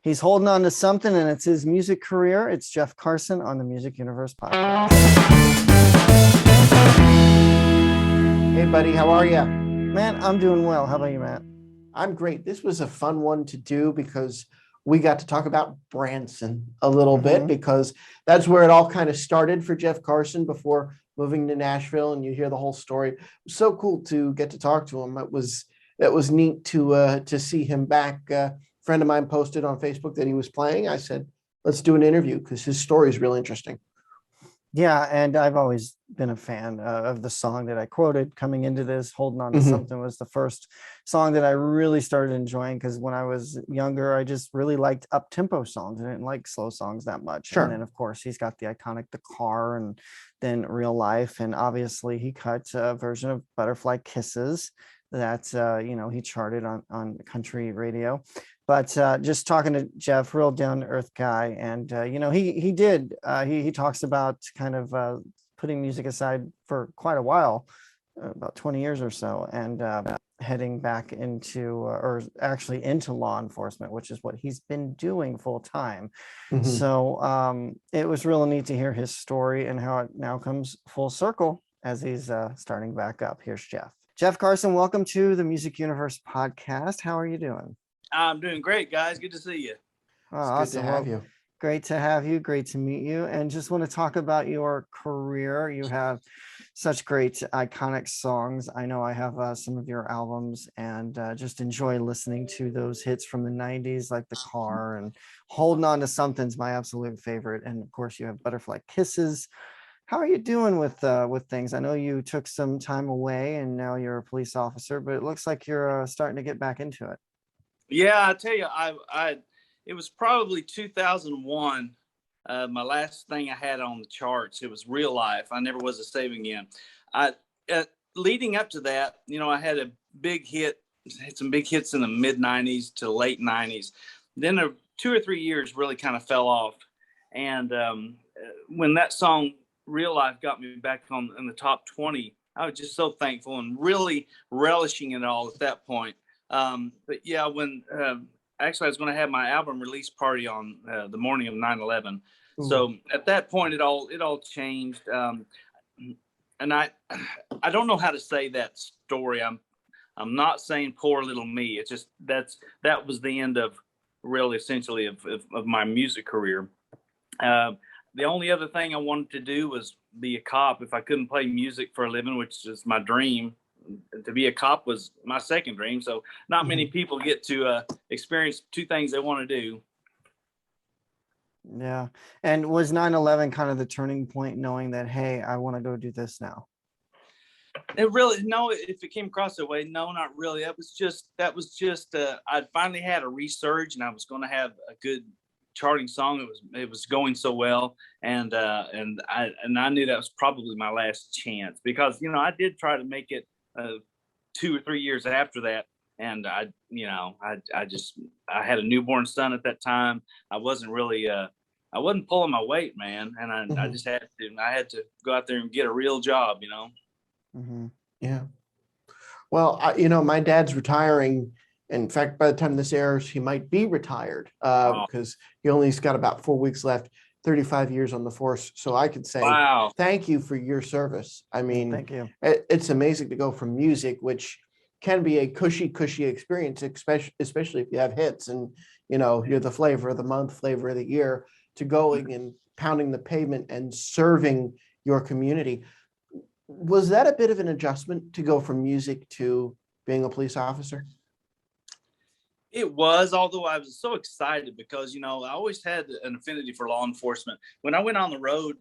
He's holding on to something, and it's his music career. It's Jeff Carson on the Music Universe podcast. Hey, buddy, how are you? Man, I'm doing well. How about you, Matt? I'm great. This was a fun one to do because we got to talk about Branson a little bit, because that's where it all kind of started for Jeff Carson before moving to Nashville, and you hear the whole story. It was so cool to get to talk to him. It was neat to see him back. A friend of mine posted on Facebook that he was playing. I said, let's do an interview because his story is really interesting. Yeah, and I've always been a fan of the song that I quoted coming into this. Holding On to Something was the first song that I really started enjoying, because when I was younger, I just really liked up-tempo songs. I didn't like slow songs that much. Sure. And then, of course, he's got the iconic The Car, and then Real Life. And obviously, he cut a version of Butterfly Kisses that, he charted on country radio. But just talking to Jeff, real down to earth guy. And, he talks about kind of putting music aside for quite a while, about 20 years or so, and heading back into law enforcement, which is what he's been doing full time. So it was really neat to hear his story and how it now comes full circle as he's starting back up. Here's Jeff. Jeff Carson, welcome to the Music Universe podcast. How are you doing? I'm doing great, guys. Good to see you. Oh, awesome. Good to have you. Great to have you. Great to meet you. And just want to talk about your career. You have such great iconic songs. I know I have some of your albums, and just enjoy listening to those hits from the 90s, like The Car, and Holding On to Something's my absolute favorite. And of course, you have Butterfly Kisses. How are you doing with things? I know you took some time away and now you're a police officer, but it looks like you're starting to get back into it. Yeah, I tell you, it was probably 2001. My last thing I had on the charts, it was Real Life. I Never Was a Save Again. Leading up to that, I had a big hit, had some big hits in the mid 90s to late 90s. Then 2 or 3 years really kind of fell off. And when that song Real Life got me back in the top 20, I was just so thankful and really relishing it all at that point. But yeah, when actually I was going to have my album release party on the morning of 9/11. So at that point, it all changed. And I don't know how to say that story. I'm not saying poor little me. It's just that was the end of really essentially of my music career. The only other thing I wanted to do was be a cop. If I couldn't play music for a living, which is my dream, to be a cop was my second dream. So not many people get to experience two things they want to do. Yeah. And was 9/11 kind of the turning point, knowing that, hey, I want to go do this now? No, if it came across that way, no, not really. That was just I'd finally had a resurge, and I was going to have a good charting song. It was going so well, and I knew that was probably my last chance, because I did try to make it 2 or 3 years after that, and I had a newborn son at that time. I wasn't pulling my weight, man, and I just had to go out there and get a real job. Yeah. Well, my dad's retiring. In fact, by the time this airs, he might be retired because he only's got about 4 weeks left, 35 years on the force. So I could say, wow, thank you for your service. I mean, thank you. It's amazing to go from music, which can be a cushy experience, especially if you have hits and, you're the flavor of the month, flavor of the year, to going and pounding the pavement and serving your community. Was that a bit of an adjustment to go from music to being a police officer? It was, although I was so excited because, I always had an affinity for law enforcement. When I went on the road,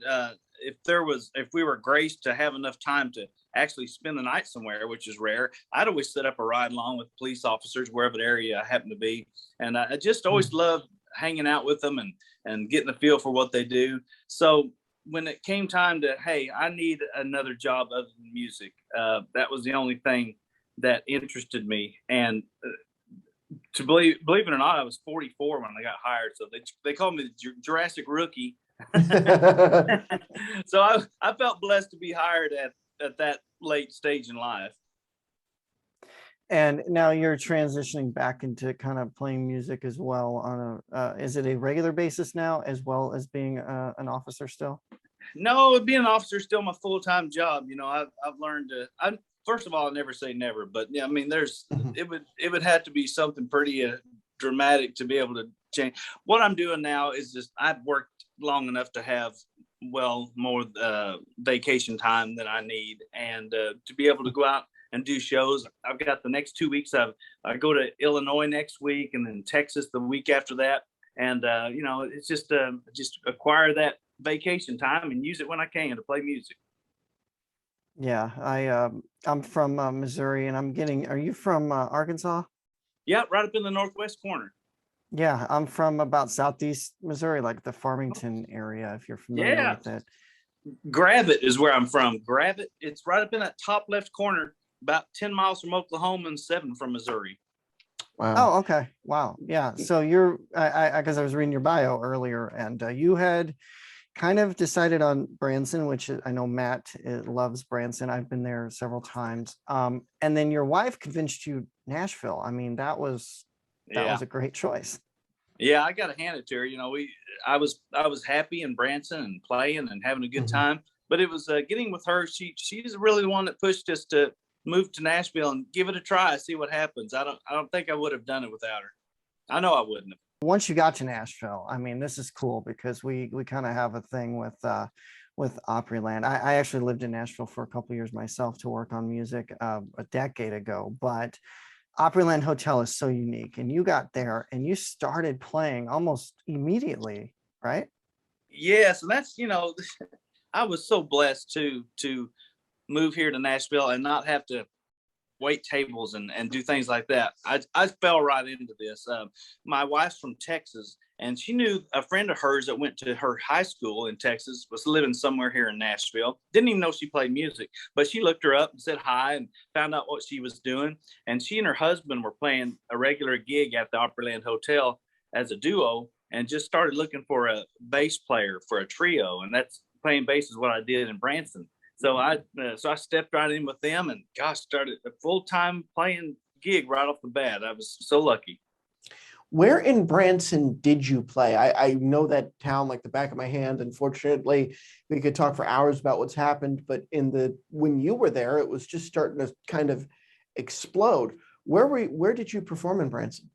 if we were graced to have enough time to actually spend the night somewhere, which is rare, I'd always set up a ride along with police officers, wherever the area I happened to be. And I just always loved hanging out with them and getting a feel for what they do. So when it came time to, hey, I need another job other than music, that was the only thing that interested me. And to believe it or not, I was 44 when I got hired. So they called me the Jurassic Rookie. So I felt blessed to be hired at that late stage in life. And now you're transitioning back into kind of playing music as well on is it a regular basis now as well as being an officer still? No, being an officer is still my full-time job. I've learned to. First of all, I never say never, but yeah, I mean, Mhm. it would have to be something pretty dramatic to be able to change. What I'm doing now is just I've worked long enough to have more vacation time than I need, and to be able to go out and do shows. I've got the next 2 weeks. I go to Illinois next week, and then Texas the week after that. And it's just acquire that vacation time and use it when I can to play music. Yeah, I'm from Missouri, and are you from Arkansas? Yeah, right up in the northwest corner. Yeah, I'm from about southeast Missouri, like the Farmington area, if you're familiar Yeah, with it. Gravette is where I'm from. Gravette, it's right up in that top left corner, about 10 miles from Oklahoma and 7 from Missouri. Wow. Oh, okay. Wow. Yeah. So you're, because I was reading your bio earlier, and you had kind of decided on Branson, which I know Matt loves Branson. I've been there several times. And then your wife convinced you Nashville. I mean, that was Yeah. a great choice. Yeah, I got to hand it to her. I was happy in Branson and playing and having a good Mhm. time. But it was getting with her. She's really the one that pushed us to move to Nashville and give it a try, see what happens. I don't think I would have done it without her. I know I wouldn't have. Once you got to Nashville, I mean, this is cool because we kind of have a thing with Opryland. I actually lived in Nashville for a couple of years myself to work on music a decade ago, but Opryland Hotel is so unique. And you got there and you started playing almost immediately, right? Yes, and that's I was so blessed to move here to Nashville and not have to wait tables and do things like that. I fell right into this. My wife's from Texas, and she knew a friend of hers that went to her high school in Texas was living somewhere here in Nashville. Didn't even know she played music, but she looked her up and said hi and found out what she was doing. And she and her husband were playing a regular gig at the Opryland Hotel as a duo, and just started looking for a bass player for a trio. And that's playing bass is what I did in Branson. So I stepped right in with them, and gosh, started a full-time playing gig right off the bat. I was so lucky. Where in Branson did you play? I know that town like the back of my hand. Unfortunately, we could talk for hours about what's happened, but when you were there, it was just starting to kind of explode. Where did you perform in Branson?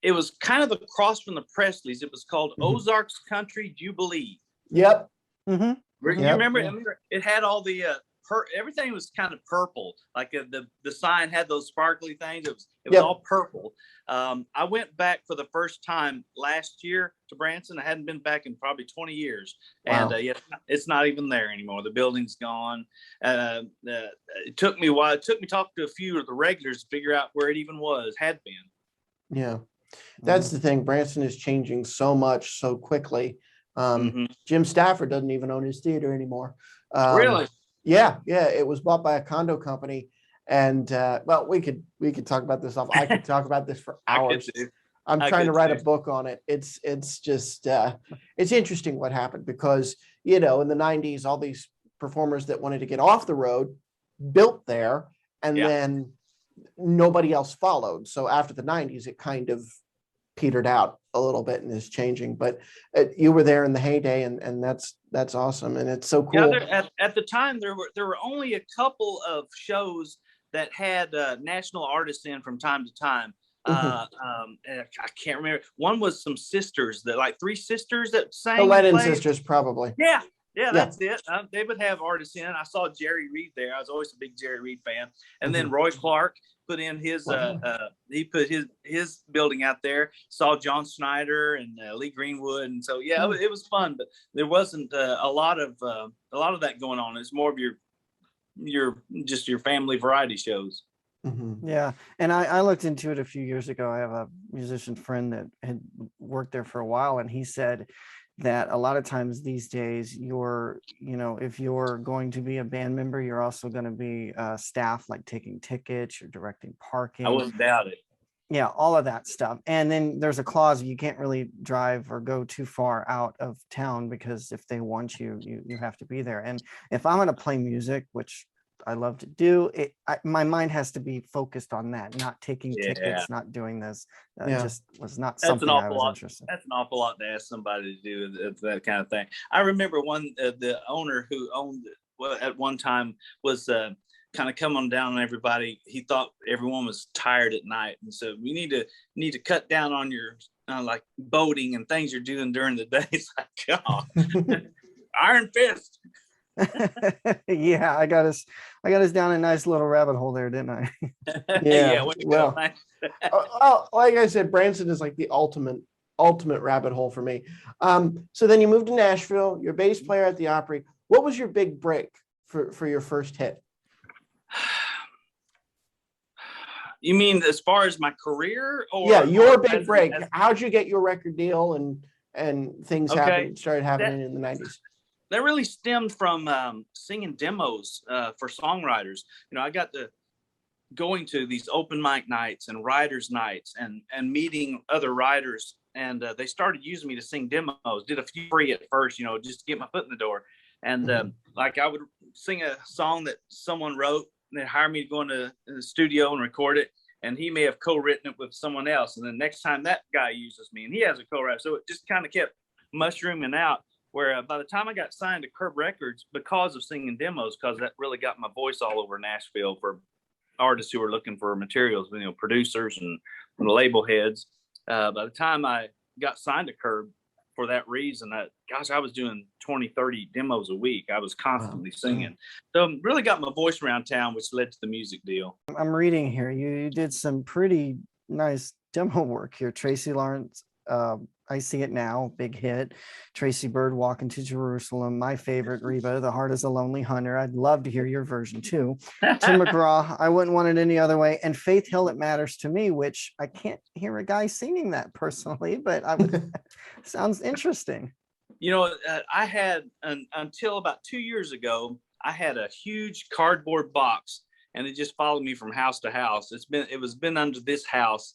It was kind of across from the Presleys. It was called Ozarks Country Jubilee. Yep. Mm-hmm. You remember? I mean, it had all the everything was kind of purple. Like the sign had those sparkly things. It was all purple. I went back for the first time last year to Branson. I hadn't been back in probably 20 years. Wow. And it's not even there anymore. The building's gone. It took me a while. It took me talking to a few of the regulars to figure out where it even had been. Yeah. That's the thing. Branson is changing so much so quickly. Jim Stafford doesn't even own his theater anymore. Really? Yeah. It was bought by a condo company, and well, we could talk about this off. I could talk about this for hours. I'm trying to write a book on it. It's just it's interesting what happened because in the 90s, all these performers that wanted to get off the road built there, and then nobody else followed. So after the 90s, it kind of petered out a little bit and is changing, but you were there in the heyday, and that's awesome, and it's so cool. At the time there were only a couple of shows that had national artists in from time to time. I can't remember. One was some sisters, three sisters that sang. The Lennon sisters, probably. Yeah, that's it. They would have artists in. I saw Jerry Reed there. I was always a big Jerry Reed fan. And then Roy Clark put in his he put his building out there. Saw John Snyder and Lee Greenwood, and so it was fun. But there wasn't a lot of that going on. It's more of your family variety shows. Yeah, and I looked into it a few years ago. I have a musician friend that had worked there for a while, and he said that a lot of times these days if you're going to be a band member, you're also going to be staff, like taking tickets, you're directing parking. I wouldn't doubt it. Yeah, all of that stuff. And then there's a clause, you can't really drive or go too far out of town because if they want you have to be there. And if I'm going to play music, which I love to do. My mind has to be focused on that, not taking Yeah. tickets, not doing this. That Yeah. just was not That's something an I awful was lot. interested That's an awful lot to ask somebody to do that kind of thing. I remember the owner who owned it, well, at one time was kind of coming down on everybody. He thought everyone was tired at night, and so we need to cut down on your like boating and things you're doing during the day. It's like, oh, iron fist. Yeah, I got us down a nice little rabbit hole there, didn't I? Yeah, Way to well, go. well, like I said, Branson is like the ultimate rabbit hole for me. So then you moved to Nashville. You're a bass player at the Opry. What was your big break for your first hit? You mean as far as my career, or Yeah, your or big break. How'd you get your record deal and things started happening in the 90s? That really stemmed from singing demos for songwriters. You know, I got to going to these open mic nights and writers nights and meeting other writers, and they started using me to sing demos. Did a few free at first, you know, just to get my foot in the door. And like I would sing a song that someone wrote, and they'd hire me to go into the studio and record it. And he may have co-written it with someone else. And then next time that guy uses me, and he has a co-write. So it just kind of kept mushrooming out, where by the time I got signed to Curb Records, because of singing demos, because that really got my voice all over Nashville for artists who were looking for materials, you know, producers and label heads. By the time I got signed to Curb, for that reason, I was doing 20, 30 demos a week. I was constantly singing. So really got my voice around town, which led to the music deal. I'm reading here. You did some pretty nice demo work here. Tracy Lawrence, I See It Now, big hit. Tracy Bird, Walking to Jerusalem. My favorite, Reba, The Heart is a Lonely Hunter. I'd love to hear your version too. Tim McGraw, I Wouldn't Want It Any Other Way. And Faith Hill, It Matters to Me, which I can't hear a guy singing that personally, but I would. Sounds interesting. You know, I had until about 2 years ago, I had a huge cardboard box, and it just followed me from house to house. It was been under this house.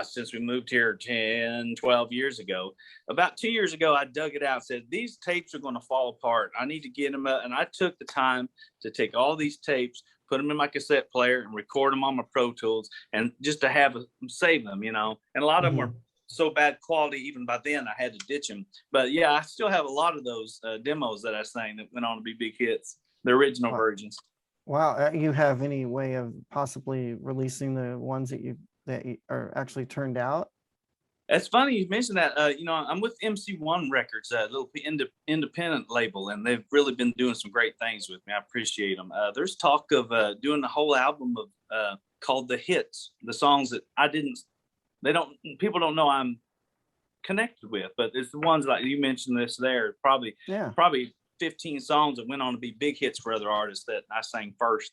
Since we moved here 10, 12 years ago. About 2 years ago, I dug it out and said, these tapes are going to fall apart. I need to get them out. And I took the time to take all these tapes, put them in my cassette player, and record them on my Pro Tools, and just to have them, save them, you know. And a lot of them were so bad quality, even by then I had to ditch them. But yeah, I still have a lot of those demos that I sang that went on to be big hits, the original versions. Wow. You have any way of possibly releasing the ones that are actually turned out? It's funny you mentioned that. You know, I'm with MC1 Records, a little independent label, and they've really been doing some great things with me. I appreciate them. There's talk of doing a whole album of called The Hits, the songs that people don't know I'm connected with, but it's the ones like you mentioned probably 15 songs that went on to be big hits for other artists that I sang first.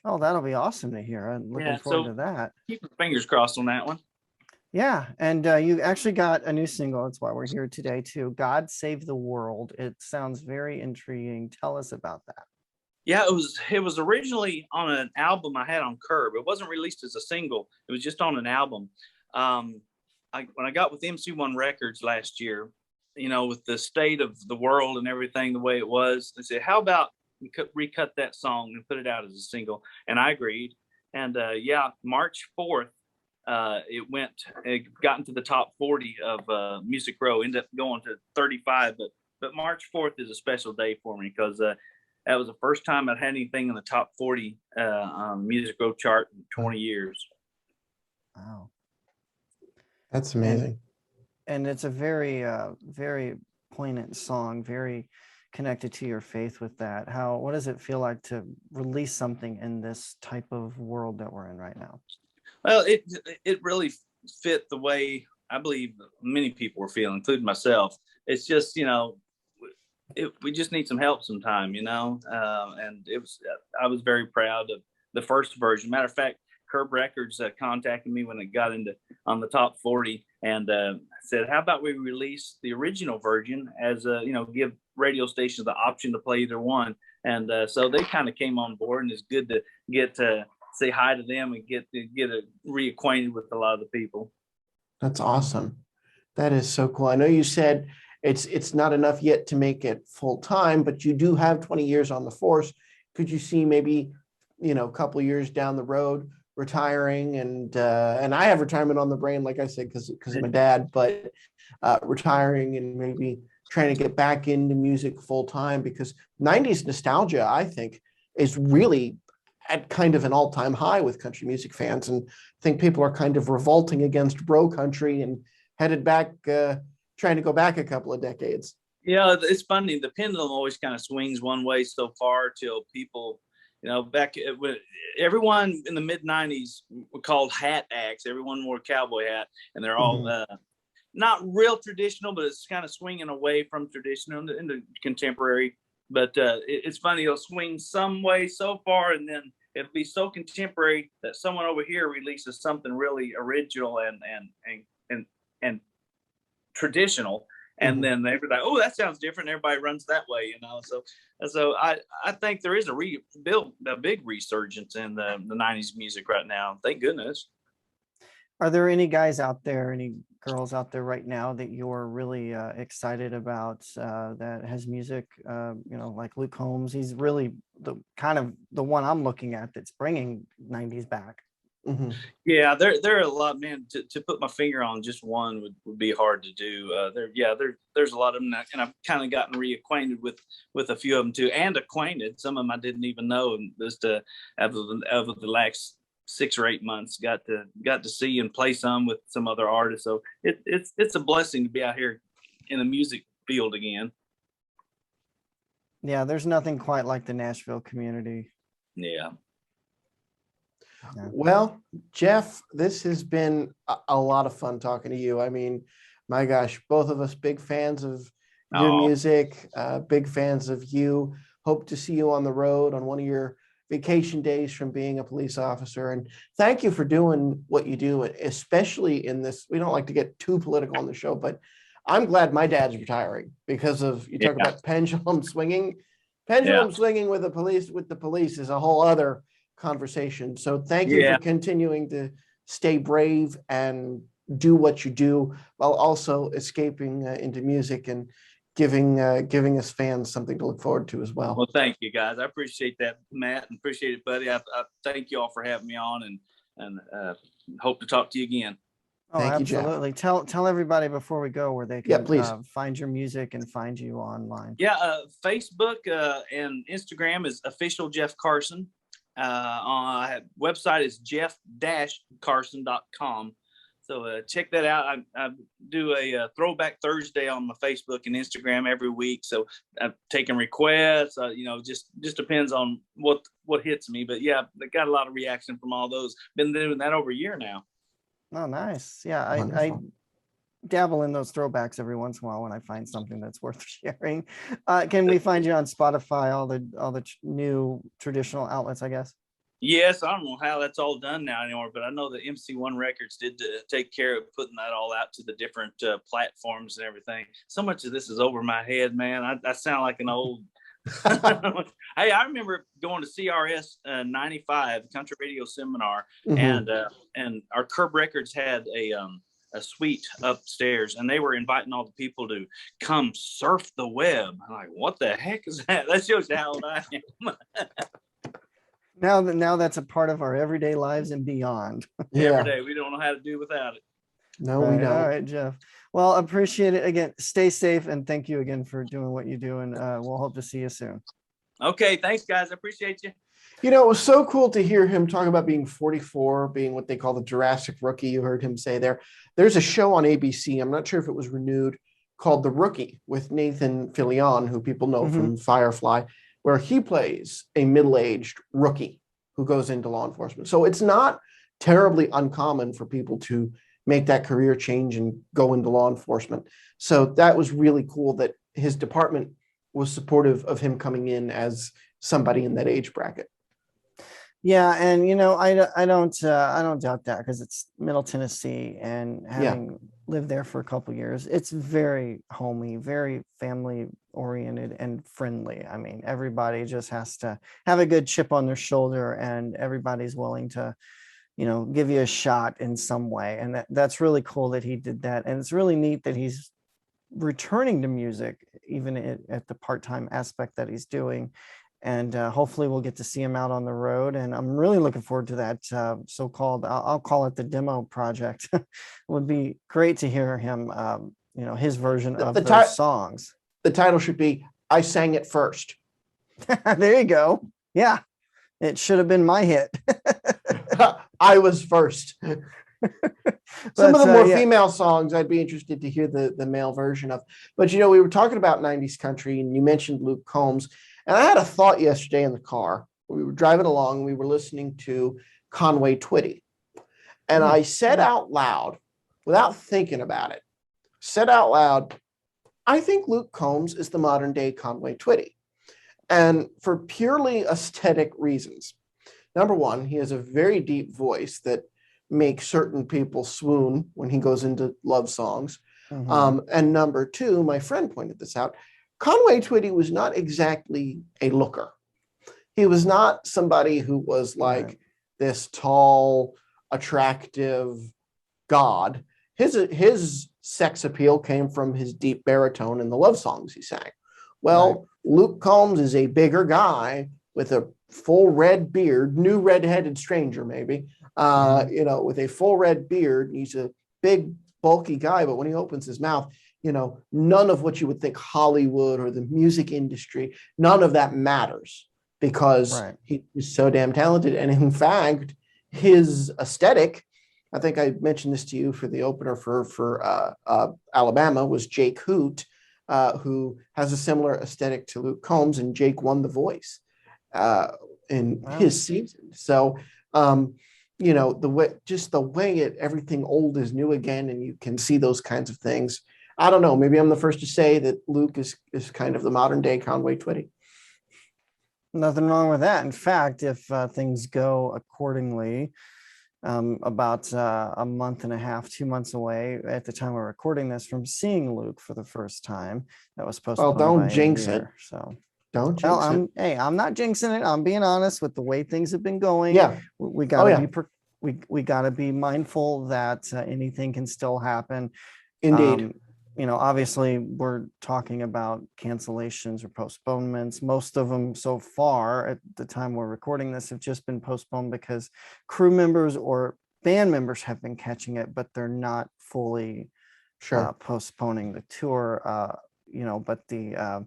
Oh, that'll be awesome to hear. I'm looking forward to that. Keep your fingers crossed on that one. Yeah, and you actually got a new single. That's why we're here today too. God Save the World. It sounds very intriguing. Tell us about that. Yeah, it was originally on an album I had on Curb. It wasn't released as a single. It was just on an album. When I got with MC1 Records last year, you know, with the state of the world and everything the way it was, they said, how about we could recut that song and put it out as a single? And I agreed. And March 4th, it got into the top 40 of Music Row, ended up going to 35, but March 4th is a special day for me because that was the first time I'd had anything in the top 40 Music Row chart in 20 years. Wow. That's amazing. And it's a very, very poignant song, very connected to your faith with that. What does it feel like to release something in this type of world that we're in right now? Well, it really fit the way I believe many people were feeling, including myself. It's just, you know, we just need some help sometime, you know. And I was very proud of the first version. Matter of fact, Curb Records contacted me when it got on the top 40 and said, how about we release the original version as give radio stations the option to play either one. And so they kind of came on board, and it's good to get to say hi to them and get reacquainted with a lot of the people. That's awesome. That is so cool. I know you said it's not enough yet to make it full time, but you do have 20 years on the force. could you see maybe, a couple of years down the road retiring? And I have retirement on the brain, like I said, because I'm a dad, but retiring and maybe trying to get back into music full time, because 90s nostalgia, I think, is really at kind of an all-time high with country music fans. And I think people are kind of revolting against bro country and headed back, trying to go back a couple of decades. Yeah, it's funny. The pendulum always kind of swings one way so far till people, back when everyone in the mid 90s were called hat acts. Everyone wore a cowboy hat, and they're all not real traditional, but it's kind of swinging away from traditional into contemporary. But it's funny, it'll swing some way so far, and then it'll be so contemporary that someone over here releases something really original and traditional, and then everybody, oh, that sounds different. Everybody runs that way, So I think there is a big resurgence in the 90s music right now. Thank goodness. Are there any guys out there, any girls out there right now that you're really excited about that has music, like Luke Combs? He's really the one I'm looking at that's bringing 90s back. Yeah, there are a lot, man. To put my finger on just one would be hard to do. There's a lot of them, and I've kind of gotten reacquainted with a few of them too, and acquainted. Some of them I didn't even know, and just over the last 6 or 8 months got to see and play some with some other artists. So it's a blessing to be out here in the music field again. Yeah, there's nothing quite like the Nashville community. Yeah. Well, Jeff, this has been a lot of fun talking to you. I mean, my gosh, both of us big fans of your music, big fans of you. Hope to see you on the road on one of your vacation days from being a police officer. And thank you for doing what you do, especially in this. We don't like to get too political on the show, but I'm glad my dad's retiring because of, you talk about pendulum swinging. Swinging with the police is a whole other conversation. So thank you for continuing to stay brave and do what you do while also escaping into music and giving us fans something to look forward to as well. Well, thank you guys. I appreciate that, Matt, and appreciate it, buddy. I thank you all for having me on, and hope to talk to you again. Oh, thank absolutely. You, tell everybody before we go where they can find your music and find you online. Yeah, Facebook and Instagram is official Jeff Carson. Website is jeff-carson.com. So check that out. I do a Throwback Thursday on my Facebook and Instagram every week. So I'm taking requests. Just depends on what hits me. But yeah, I got a lot of reaction from all those. Been doing that over a year now. Oh, nice. Yeah, I dabble in those throwbacks every once in a while when I find something that's worth sharing. Can we find you on Spotify, all the new traditional outlets, I guess? Yes, I don't know how that's all done now anymore, but I know that MC1 Records did take care of putting that all out to the different platforms and everything. So much of this is over my head, man. I sound like an old. Hey, I remember going to CRS 95 Country Radio Seminar, and our Curb Records had a suite upstairs, and they were inviting all the people to come surf the web. I'm like, what the heck is that? That shows how old I am. Now that's a part of our everyday lives and beyond. Every day, we don't know how to do without it. No, we don't. All right, Jeff. Well, appreciate it. Again, stay safe, and thank you again for doing what you do, and we'll hope to see you soon. Okay, thanks, guys. I appreciate you. It was so cool to hear him talk about being 44, being what they call the Jurassic Rookie. You heard him say there. There's a show on ABC, I'm not sure if it was renewed, called The Rookie with Nathan Fillion, who people know from Firefly, where he plays a middle-aged rookie who goes into law enforcement. So it's not terribly uncommon for people to make that career change and go into law enforcement. So that was really cool that his department was supportive of him coming in as somebody in that age bracket. Yeah, and I don't doubt that, because it's Middle Tennessee, and having lived there for a couple of years, it's very homey, very family oriented and friendly. I mean, everybody just has to have a good chip on their shoulder, and everybody's willing to, give you a shot in some way. And that's really cool that he did that, and it's really neat that he's returning to music, even at the part-time aspect that he's doing. and hopefully we'll get to see him out on the road. And I'm really looking forward to that so-called, I'll call it the demo project. It would be great to hear him, his version of those songs. The title should be "I Sang It First." There you go. Yeah, it should have been my hit. I was first. Some of the more female songs I'd be interested to hear the male version of. But, we were talking about 90s country, and you mentioned Luke Combs. And I had a thought yesterday in the car. We were driving along, and we were listening to Conway Twitty. And I said out loud, without thinking about it, I think Luke Combs is the modern day Conway Twitty. And for purely aesthetic reasons. Number one, he has a very deep voice that makes certain people swoon when he goes into love songs. And number two, my friend pointed this out, Conway Twitty was not exactly a looker. He was not somebody who was like this tall, attractive god. His sex appeal came from his deep baritone and the love songs he sang. Well, Luke Combs is a bigger guy with a full red beard, new red-headed stranger maybe, with a full red beard. He's a big, bulky guy, but when he opens his mouth, none of what you would think Hollywood or the music industry, none of that matters because he's so damn talented. And in fact, his aesthetic, I think I mentioned this to you for the opener for Alabama, was Jake Hoot, who has a similar aesthetic to Luke Combs, and Jake won The Voice in his season. So, the way everything old is new again, and you can see those kinds of things. I don't know. Maybe I'm the first to say that Luke is kind of the modern day Conway Twitty. Nothing wrong with that. In fact, if things go accordingly, about a month and a half, 2 months away at the time we're recording this from seeing Luke for the first time. That was supposed to. Well, don't jinx it. So don't jinx it. Hey, I'm not jinxing it. I'm being honest with the way things have been going. Yeah, we gotta we gotta be mindful that anything can still happen. Indeed. Obviously we're talking about cancellations or postponements. Most of them so far at the time we're recording this have just been postponed because crew members or band members have been catching it, but they're not fully postponing the tour. But the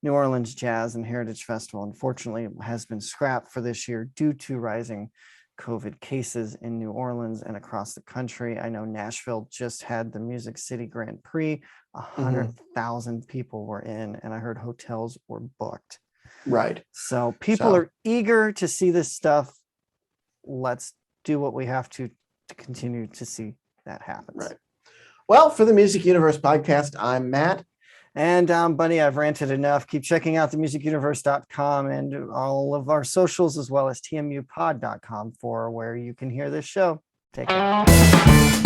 New Orleans Jazz and Heritage Festival, unfortunately, has been scrapped for this year due to rising COVID cases in New Orleans and across the country. I know Nashville just had the Music City Grand Prix. 100,000 people were in, and I heard hotels were booked. Right. So people are eager to see this stuff. Let's do what we have to continue to see that happen. Right. Well, for the Music Universe podcast, I'm Matt. And Bunny, I've ranted enough. Keep checking out themusicuniverse.com and all of our socials, as well as tmupod.com for where you can hear this show. Take care.